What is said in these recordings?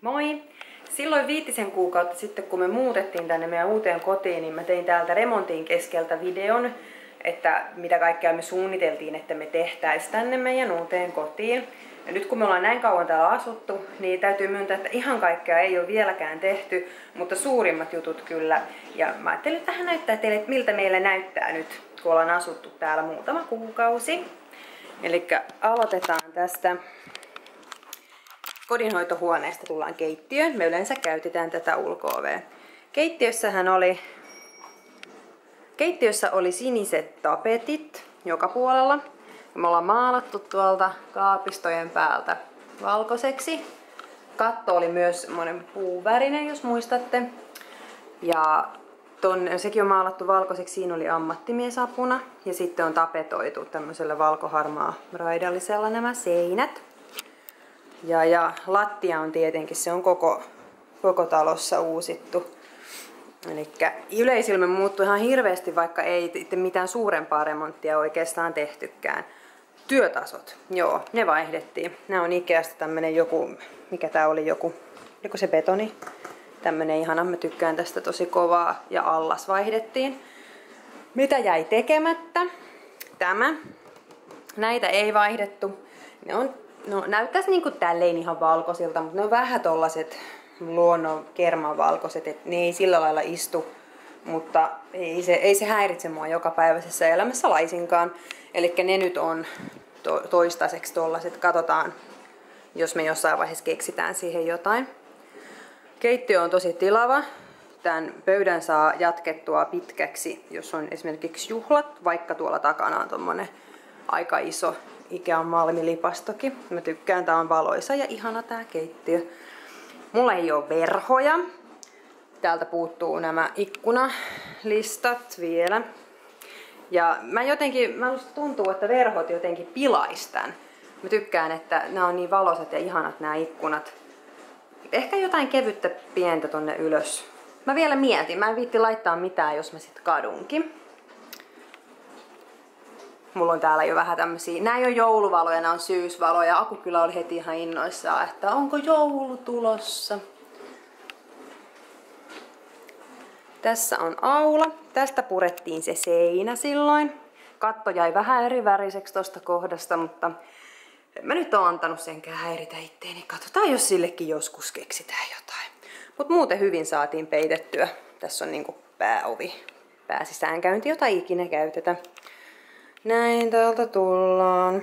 Moi! Silloin 5 kuukautta sitten, kun me muutettiin tänne meidän uuteen kotiin, niin mä tein täältä remontin keskeltä videon, että mitä kaikkea me suunniteltiin, että me tehtäisiin tänne meidän uuteen kotiin. Ja nyt kun me ollaan näin kauan täällä asuttu, niin täytyy myöntää, että ihan kaikkea ei ole vieläkään tehty, mutta suurimmat jutut kyllä. Ja mä ajattelin, että tähän näyttää teille, että miltä meillä näyttää nyt, kun ollaan asuttu täällä muutama kuukausi. Eli aloitetaan tästä kodinhoitohuoneesta, tullaan keittiöön. Me yleensä käytetään tätä ulko-ovea. Keittiössä oli siniset tapetit joka puolella. Me ollaan maalattu tuolta kaapistojen päältä valkoiseksi. Katto oli myös monen puuvärinen, jos muistatte. Ja sekin on maalattu valkoiseksi, siinä oli ammattimiesapuna. Ja sitten on tapetoitu tämmöisellä valkoharmaa raidallisella nämä seinät. Ja lattia on tietenkin, se on koko talossa uusittu. Elikkä yleisilme muuttui ihan hirveästi, vaikka ei mitään suurempaa remonttia oikeastaan tehtykään. Työtasot, joo, ne vaihdettiin. Nämä on Ikeasta tämmönen joku, mikä tää oli, joku se betoni. Tämmönen ihana, mä tykkään tästä tosi kovaa, ja allas vaihdettiin. Mitä jäi tekemättä? Näitä ei vaihdettu. No näyttäisi niinku tälleen ihan valkoisilta, mutta ne on vähän tollaset luonnon kermanvalkoiset, että ne ei sillä lailla istu, mutta ei se häiritse mua jokapäiväisessä elämässä laisinkaan. Eli ne nyt on toistaiseksi tollaset, katsotaan, jos me jossain vaiheessa keksitään siihen jotain. Keittiö on tosi tilava. Tämän pöydän saa jatkettua pitkäksi, jos on esimerkiksi juhlat, vaikka tuolla takana on tommonen aika iso Ikean malmilipastokin. Mä tykkään, tää on valoisa ja ihana tää keittiö. Mulla ei oo verhoja. Täältä puuttuu nämä ikkunalistat vielä. Ja musta tuntuu, että verhot jotenkin pilais tän. Mä tykkään, että nämä on niin valoisat ja ihanat nämä ikkunat. Ehkä jotain kevyttä pientä tonne ylös. Mä vielä mietin, mä en viitti laittaa mitään, jos mä sit kadunkin. Mulla on täällä jo vähän tämmösiä, nää ei ole jouluvaloja, nää on syysvaloja. Aku kyllä oli heti ihan innoissaan, että onko joulu tulossa. Tässä on aula. Tästä purettiin se seinä silloin. Katto jäi vähän eri väriseksi tosta kohdasta, mutta mä nyt oon antanut senkään häiritä itteeni. Katsotaan, jos sillekin joskus keksitään jotain. Mut muuten hyvin saatiin peitettyä. Tässä on niinku pääovi, pääsisäänkäynti, jota ikinä käytetä. Näin täältä tullaan.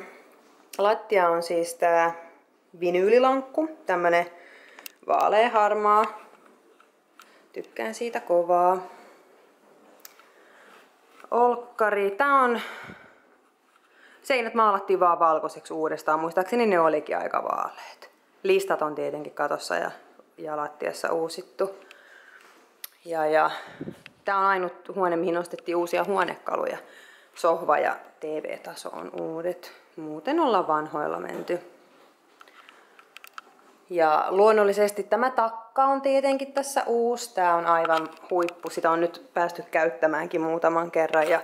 Lattia on siis tää vinyylilankku, tämmönen vaaleaharmaa. Tykkään siitä kovaa. Olkkari. Seinät maalattiin vaan valkoiseksi uudestaan. Muistaakseni ne olikin aika vaaleet. Listat on tietenkin katossa ja lattiassa uusittu. Ja tää on ainut huone, mihin nostettiin uusia huonekaluja. Sohva ja TV-taso on uudet. Muuten ollaan vanhoilla menty. Ja luonnollisesti tämä takka on tietenkin tässä uusi. Tää on aivan huippu. Sitä on nyt päästy käyttämäänkin muutaman kerran. Ja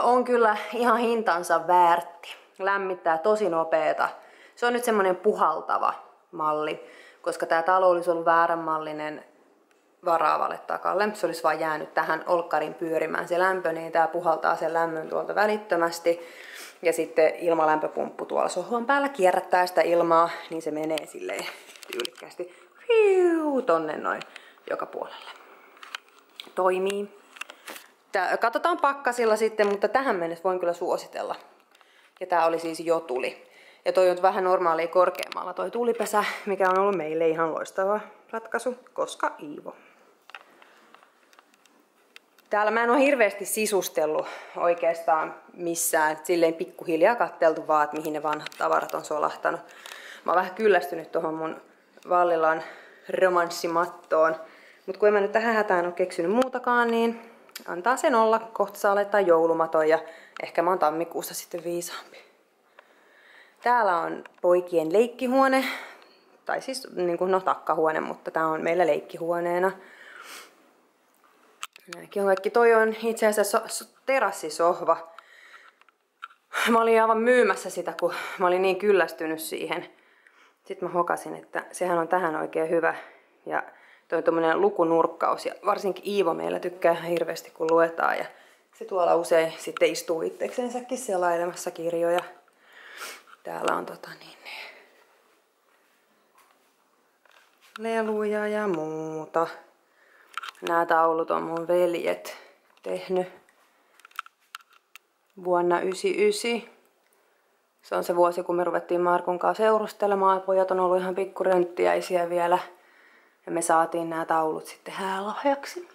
on kyllä ihan hintansa väärti. Lämmittää tosi nopeeta. Se on nyt semmonen puhaltava malli. Koska tää talo olisi ollut vääränmallinen varaavalle takalle. Se olisi vaan jäänyt tähän olkkarin pyörimään se lämpö, niin tää puhaltaa sen lämmön tuolta välittömästi. Ja sitten ilmalämpöpumppu tuolla sohvan päällä kierrättää sitä ilmaa, niin se menee silleen tyylikkäästi tonne noin joka puolelle. Toimii. Katsotaan pakkasilla sitten, mutta tähän mennessä voin kyllä suositella. Ja tää oli siis jotuli. Ja toi on vähän normaalia korkeammalla toi tulipesä, mikä on ollut meille ihan loistava ratkaisu, koska Iivo. Täällä mä en ole hirveästi sisustellut oikeastaan missään. Silleen pikkuhiljaa katteltu vaan, että mihin ne vanhat tavarat on solahtanut. Mä oon vähän kyllästynyt tuohon mun Vallilan romanssimattoon. Mutta kun en mä nyt tähän hätään ole keksinyt muutakaan, niin antaa sen olla. Kohta saa laittaa joulumaton ja ehkä mä oon tammikuussa sitten viisaampi. Täällä on poikien leikkihuone. Tai siis niin takkahuone, mutta tää on meillä leikkihuoneena. Nämäkin on kaikki. Toi on itse asiassa terassisohva. Mä olin aivan myymässä sitä, kun mä olin niin kyllästynyt siihen Sitten mä hokasin, että sehän on tähän oikein hyvä. Ja toi on tommonen lukunurkkaus. Ja varsinkin Iivo meillä tykkää hirveästi, kun luetaan. Ja se tuolla usein sitten istuu itseksensäkin selailemassa kirjoja. Täällä on leluja ja muuta. Nämä taulut on mun veljet tehnyt vuonna 1999. Se on se vuosi, kun me ruvettiin Markun kanssa seurustelemaan. Pojat on ollut ihan pikkurönttiäisiä vielä. Ja me saatiin nämä taulut sitten häälahjaksi.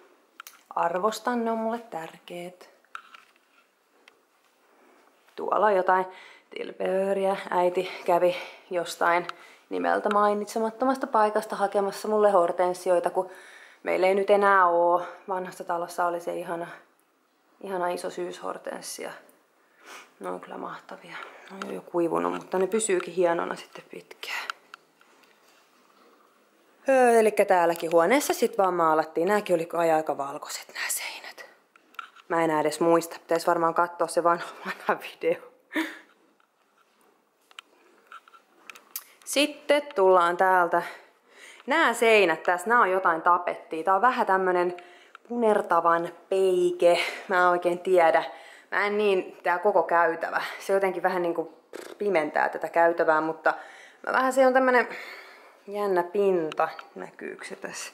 Arvostan, ne on mulle tärkeet. Tuolla on jotain tilpehööriä. Äiti kävi jostain nimeltä mainitsemattomasta paikasta hakemassa mulle hortensioita, kun meillä ei nyt enää oo. Vanhassa talossa oli se ihana iso syyshortenssia. Ne on kyllä mahtavia. Ne on jo kuivunut, mutta ne pysyykin hienona sitten pitkään. Eli täälläkin huoneessa sitten vaan maalattiin. Nääkin oli aika valkoiset nämä seinät. Mä en enää edes muista. Pitäisi varmaan katsoa se vanha video. Sitten tullaan täältä. Nämä seinät tässä, nämä on jotain tapettia. Tää on vähän tämmönen punertavan peike. Mä en oikein tiedä. Mä en niin, tää koko käytävä. Se jotenkin vähän niinku pimentää tätä käytävää, mutta se on tämmönen jännä pinta. Näkyykö se tässä?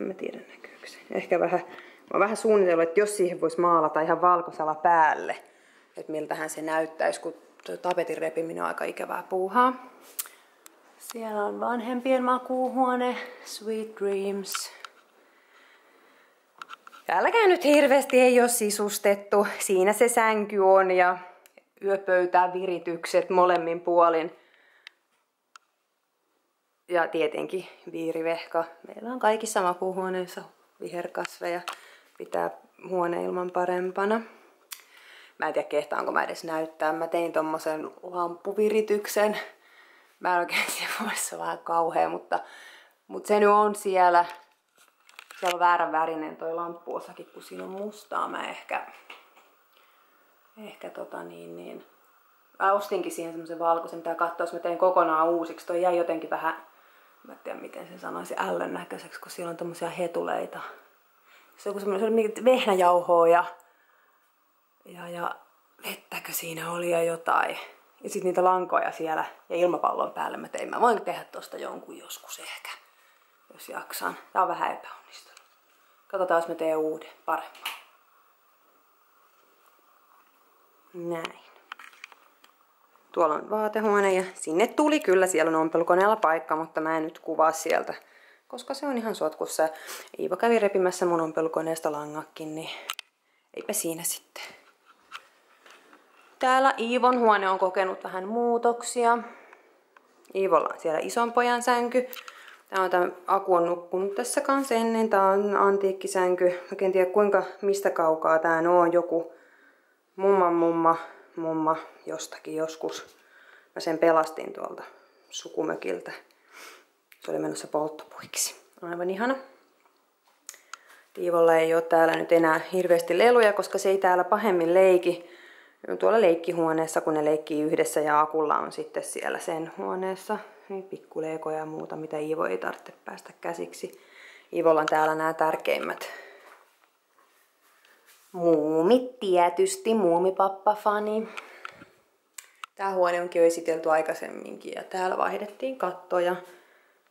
En mä tiedä näkyykö se. Ehkä vähän, mä oon vähän suunnitellut, että jos siihen voisi maalata ihan valkoisella päälle, että miltähän se näyttäisi, kun tapetin repiminen on aika ikävää puuhaa. Siellä on vanhempien makuuhuone, Sweet Dreams. Täälläkään nyt hirveästi ei ole sisustettu. Siinä se sänky on ja yöpöytään viritykset molemmin puolin. Ja tietenkin viirivehka. Meillä on kaikissa makuuhuoneissa viherkasveja. Pitää huoneilman parempana. Mä en tiedä kehtaanko mä edes näyttää. Mä tein tommosen lamppuvirityksen. Mä en oikein tiedä, se on vähän kauhea, mutta se nyt on siellä. Siellä on väärän värinen toi lamppuosakin, kun siinä on mustaa. Mä ehkä mä ostinkin siihen semmosen valkoisen, mitä katsoa, jos mä tein kokonaan uusiksi. Toi jäi jotenkin vähän, mä en tiedä miten sen sanoisi, ällön näköiseksi, kun siellä on tommosia hetuleita. Se on semmoinen vehnäjauhoa ja vettäkö siinä oli ja jotain. Ja sitten niitä lankoja siellä ja ilmapallon päälle mä tein. Mä voin tehdä tosta jonkun joskus ehkä, jos jaksan. Tää on vähän epäonnistunut. Katsotaan, jos mä teen uuden, paremmin. Näin. Tuolla on vaatehuone ja sinne tuli kyllä, siellä on ompelukoneella paikka, mutta mä en nyt kuvaa sieltä, koska se on ihan sotkussa. Iivo kävi repimässä mun ompelukoneesta langakin, niin eipä siinä sitten. Täällä Iivon huone on kokenut vähän muutoksia. Iivolla on siellä ison pojan sänky. Aku on nukkunut tässä kanssa ennen. Tää on antiikkisänky. Mä en tiedä mistä kaukaa tää on. Joku mumma jostakin joskus. Mä sen pelastin tuolta sukumökiltä. Se oli menossa polttopuiksi. Aivan ihana. Iivolla ei ole täällä nyt enää hirveästi leluja, koska se ei täällä pahemmin leiki. Tuolla leikkihuoneessa, kun ne leikkii yhdessä, ja Akulla on sitten siellä sen huoneessa niin pikkuleikoja ja muuta, mitä Iivo ei tarvitse päästä käsiksi. Iivolla on täällä nämä tärkeimmät muumit tietysti, muumipappa-fani. Tää huone onkin jo esitelty aikaisemminkin ja täällä vaihdettiin kattoja,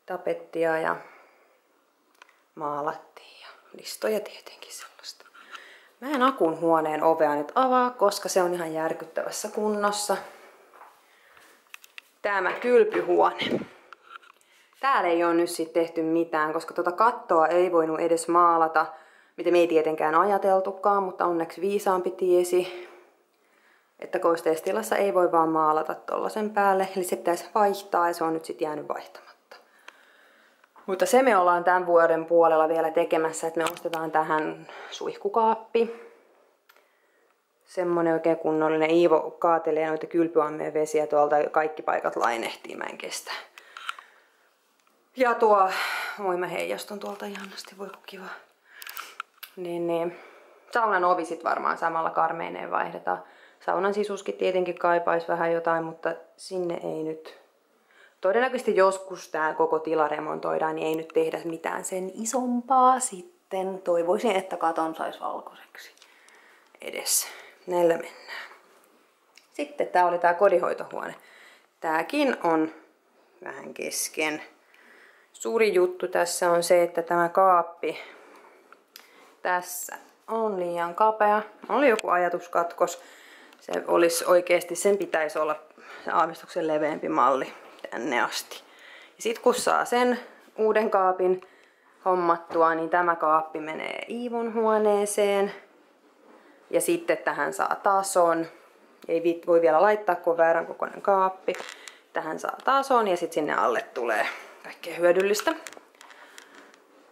tapettia ja maalattiin ja listoja tietenkin sellaista. Mä en Akun huoneen ovea nyt avaa, koska se on ihan järkyttävässä kunnossa. Tämä kylpyhuone. Täällä ei ole nyt sitten tehty mitään, koska tuota kattoa ei voinut edes maalata, mitä me ei tietenkään ajateltukaan, mutta onneksi viisaampi tiesi, että kosteistilassa ei voi vaan maalata tollasen päälle. Eli se pitäisi vaihtaa ja se on nyt sitten jäänyt vaihtamatta. Mutta se me ollaan tämän vuoden puolella vielä tekemässä, että me ostetaan tähän suihkukaappi. Semmonen oikein kunnollinen. Iivo kaatelee noita kylpyammeen vesiä tuolta, kaikki paikat lainehtii, mä en kestä. Ja tuo voimaheijaston tuolta ihanasti, voi kiva. Niin. Saunan ovi sit varmaan samalla karmeineen vaihdetaan. Saunan sisuskin tietenkin kaipaisi vähän jotain, mutta sinne ei nyt todennäköisesti joskus tämä koko tila remontoidaan, niin ei nyt tehdä mitään sen isompaa sitten. Toivoisin, että katon saisi valkoiseksi edes. Näillä mennään. Sitten tää oli tää kodinhoitohuone. Tääkin on vähän kesken. Suuri juttu tässä on se, että tämä kaappi tässä on liian kapea. Oli joku ajatuskatkos. Se olisi oikeasti, sen pitäisi olla aavistuksen leveämpi malli tänne asti. Ja sit kun saa sen uuden kaapin hommattua, niin tämä kaappi menee Iivon huoneeseen. Ja sitten tähän saa tason. Ei voi vielä laittaa, kun on väärän kokoinen kaappi. Tähän saa tason ja sitten sinne alle tulee kaikkea hyödyllistä.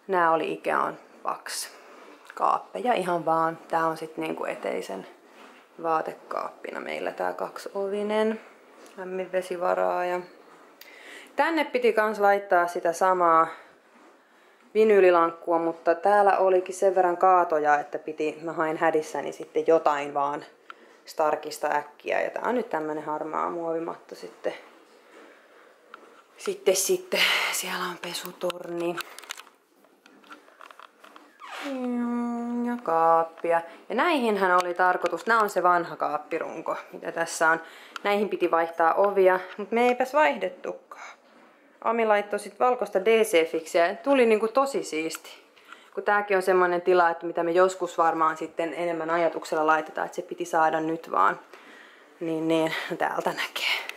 Nää oli Ikean Pax kaappeja ihan vaan. Tää on sitten niinku eteisen vaatekaappina meillä tää 2-ovinen lämminvesivaraaja. Tänne piti kans laittaa sitä samaa vinyylilankkua, mutta täällä olikin sen verran kaatoja, että mä hain hädissäni sitten jotain vaan Starkista äkkiä. Ja tää on nyt tämmönen harmaa muovimatto sitten. Sitten siellä on pesutorni. Ja kaappia. Ja näihinhän oli tarkoitus, nää on se vanha kaappirunko, mitä tässä on. Näihin piti vaihtaa ovia, mutta me eipäs vaihdettukaan. Ami laittoi sit valkoista DC-fiksiä ja tuli niinku tosi siisti. Kun tääkin on semmonen tila, että mitä me joskus varmaan sitten enemmän ajatuksella laitetaan, että se piti saada nyt vaan. Niin täältä näkee.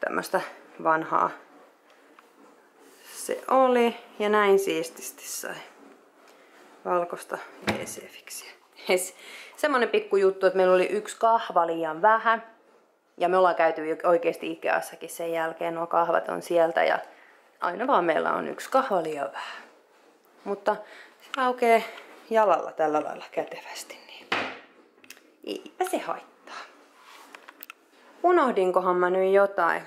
Tämmöstä vanhaa se oli ja näin siististi sai valkoista DC-fiksiä. Semmonen pikku juttu, että meillä oli yksi kahva liian vähän. Ja me ollaan käyty oikeesti Ikeassakin sen jälkeen, nuo kahvat on sieltä ja aina vaan meillä on yksi kahva liian vähän. Mutta se aukee jalalla tällä lailla kätevästi, niin eipä se haittaa. Unohdinkohan mä nyt jotain?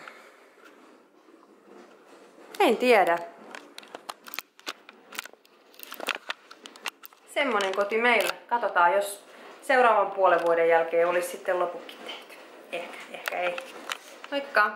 En tiedä. Semmonen koti meillä. Katsotaan, jos seuraavan puolen vuoden jälkeen olisi sitten loputkin tehty. Ehkä ei. Moikka!